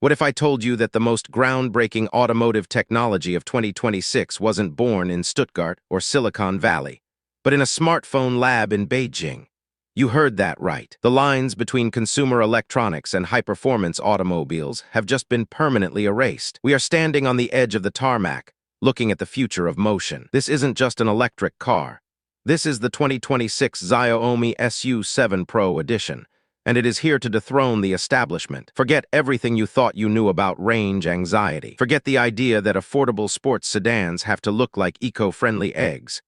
What if I told you that the most groundbreaking automotive technology of 2026 wasn't born in Stuttgart or Silicon Valley, but in a smartphone lab in Beijing? You heard that right. The lines between consumer electronics and high-performance automobiles have just been permanently erased. We are standing on the edge of the tarmac, looking at the future of motion. This isn't just an electric car. This is the 2026 Xiaomi SU7 Pro Edition, and it is here to dethrone the establishment. Forget everything you thought you knew about range anxiety. Forget the idea that affordable sports sedans have to look like eco-friendly eggs.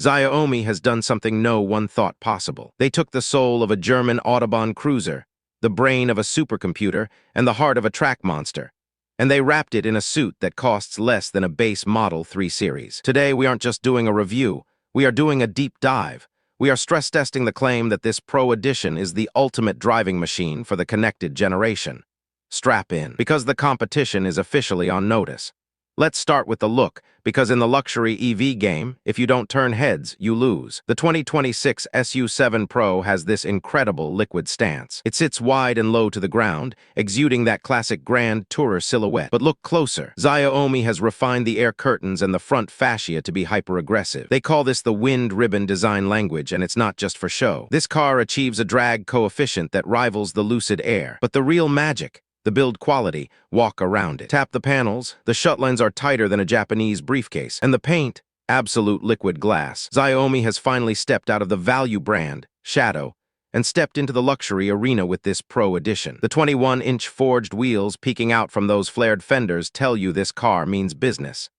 Xiaomi has done something no one thought possible. They took the soul of a German Autobahn cruiser, the brain of a supercomputer, and the heart of a track monster, and they wrapped it in a suit that costs less than a base Model 3 Series. Today, we aren't just doing a review, we are doing a deep dive. We are stress testing the claim that this Pro Edition is the ultimate driving machine for the connected generation. Strap in, because the competition is officially on notice. Let's start with the look, because in the luxury EV game, if you don't turn heads, you lose. The 2026 SU7 Pro has this incredible liquid stance. It sits wide and low to the ground, exuding that classic grand tourer silhouette. But look closer. Xiaomi has refined the air curtains and the front fascia to be hyper-aggressive. They call this the wind ribbon design language, and it's not just for show. This car achieves a drag coefficient that rivals the Lucid Air. But the real magic, the build quality, walk around it. Tap the panels, the shutlines are tighter than a Japanese briefcase, and the paint, absolute liquid glass. Xiaomi has finally stepped out of the value brand, shadow, and stepped into the luxury arena with this Pro Edition. The 21-inch forged wheels peeking out from those flared fenders tell you this car means business.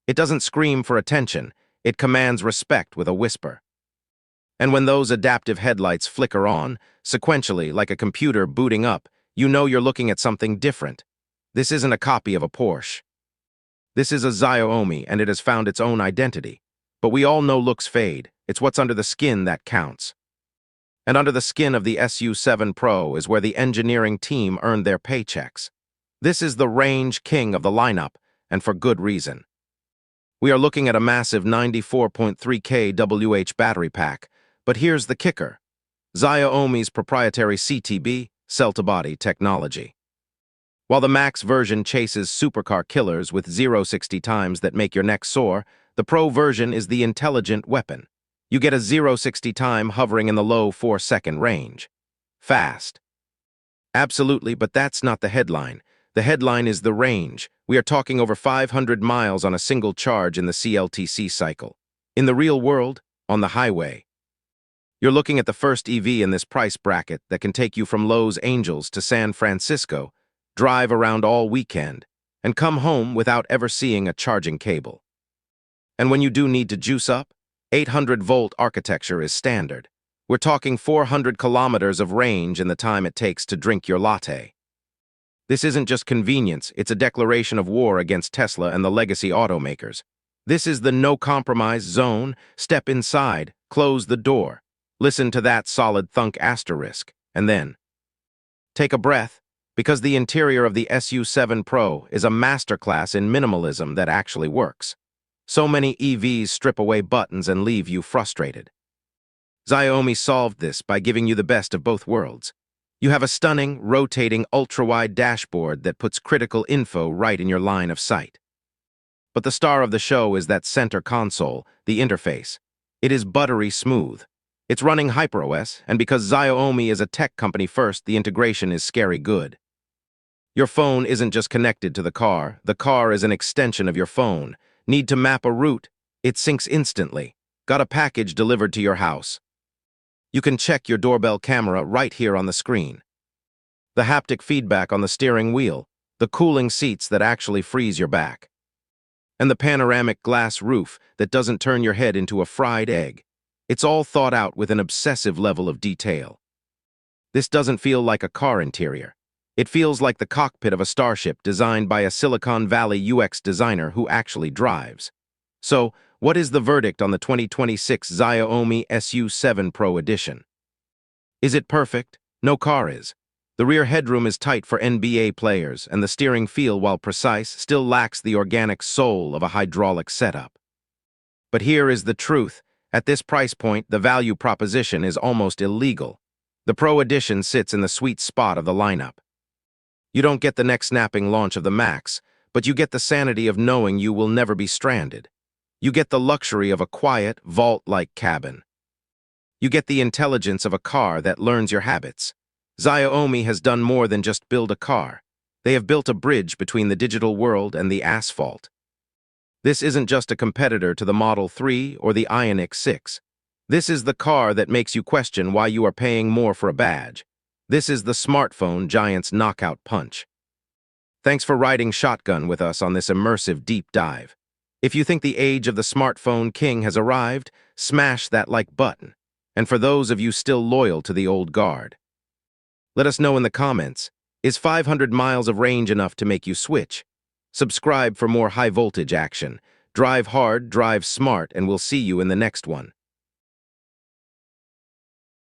It doesn't scream for attention, it commands respect with a whisper. And when those adaptive headlights flicker on, sequentially like a computer booting up, you know you're looking at something different. This isn't a copy of a Porsche. This is a Xiaomi, and it has found its own identity. But we all know looks fade. It's what's under the skin that counts. And under the skin of the SU7 Pro is where the engineering team earned their paychecks. This is the range king of the lineup, and for good reason. We are looking at a massive 94.3 kWh battery pack, but here's the kicker. Xiaomi's proprietary CTB, cell-to-body technology. While the Max version chases supercar killers with 0-60 times that make your neck sore, the Pro version is the intelligent weapon. You get a 0-60 time hovering in the low 4-second range. Fast. Absolutely, but that's not the headline. The headline is the range. We are talking over 500 miles on a single charge in the CLTC cycle. In the real world, on the highway, you're looking at the first EV in this price bracket that can take you from Los Angeles to San Francisco, drive around all weekend, and come home without ever seeing a charging cable. And when you do need to juice up, 800-volt architecture is standard. We're talking 400 kilometers of range in the time it takes to drink your latte. This isn't just convenience, it's a declaration of war against Tesla and the legacy automakers. This is the no-compromise zone. Step inside, close the door. Listen to that solid thunk asterisk, and then take a breath, because the interior of the SU7 Pro is a masterclass in minimalism that actually works. So many EVs strip away buttons and leave you frustrated. Xiaomi solved this by giving you the best of both worlds. You have a stunning, rotating, ultra-wide dashboard that puts critical info right in your line of sight. But the star of the show is that center console, the interface. It is buttery smooth. It's running HyperOS, and because Xiaomi is a tech company first, the integration is scary good. Your phone isn't just connected to the car is an extension of your phone. Need to map a route? It syncs instantly. Got a package delivered to your house? You can check your doorbell camera right here on the screen. The haptic feedback on the steering wheel, the cooling seats that actually freeze your back, and the panoramic glass roof that doesn't turn your head into a fried egg. It's all thought out with an obsessive level of detail. This doesn't feel like a car interior. It feels like the cockpit of a starship designed by a Silicon Valley UX designer who actually drives. So, what is the verdict on the 2026 Xiaomi SU7 Pro Edition? Is it perfect? No car is. The rear headroom is tight for NBA players, and the steering feel, while precise, still lacks the organic soul of a hydraulic setup. But here is the truth. At this price point, the value proposition is almost illegal. The Pro Edition sits in the sweet spot of the lineup. You don't get the neck-snapping launch of the Max, but you get the sanity of knowing you will never be stranded. You get the luxury of a quiet, vault-like cabin. You get the intelligence of a car that learns your habits. Xiaomi has done more than just build a car. They have built a bridge between the digital world and the asphalt. This isn't just a competitor to the Model 3 or the Ioniq 6. This is the car that makes you question why you are paying more for a badge. This is the smartphone giant's knockout punch. Thanks for riding shotgun with us on this immersive deep dive. If you think the age of the smartphone king has arrived, smash that like button. And for those of you still loyal to the old guard, let us know in the comments, is 500 miles of range enough to make you switch? Subscribe for more high-voltage action. Drive hard, drive smart, and we'll see you in the next one.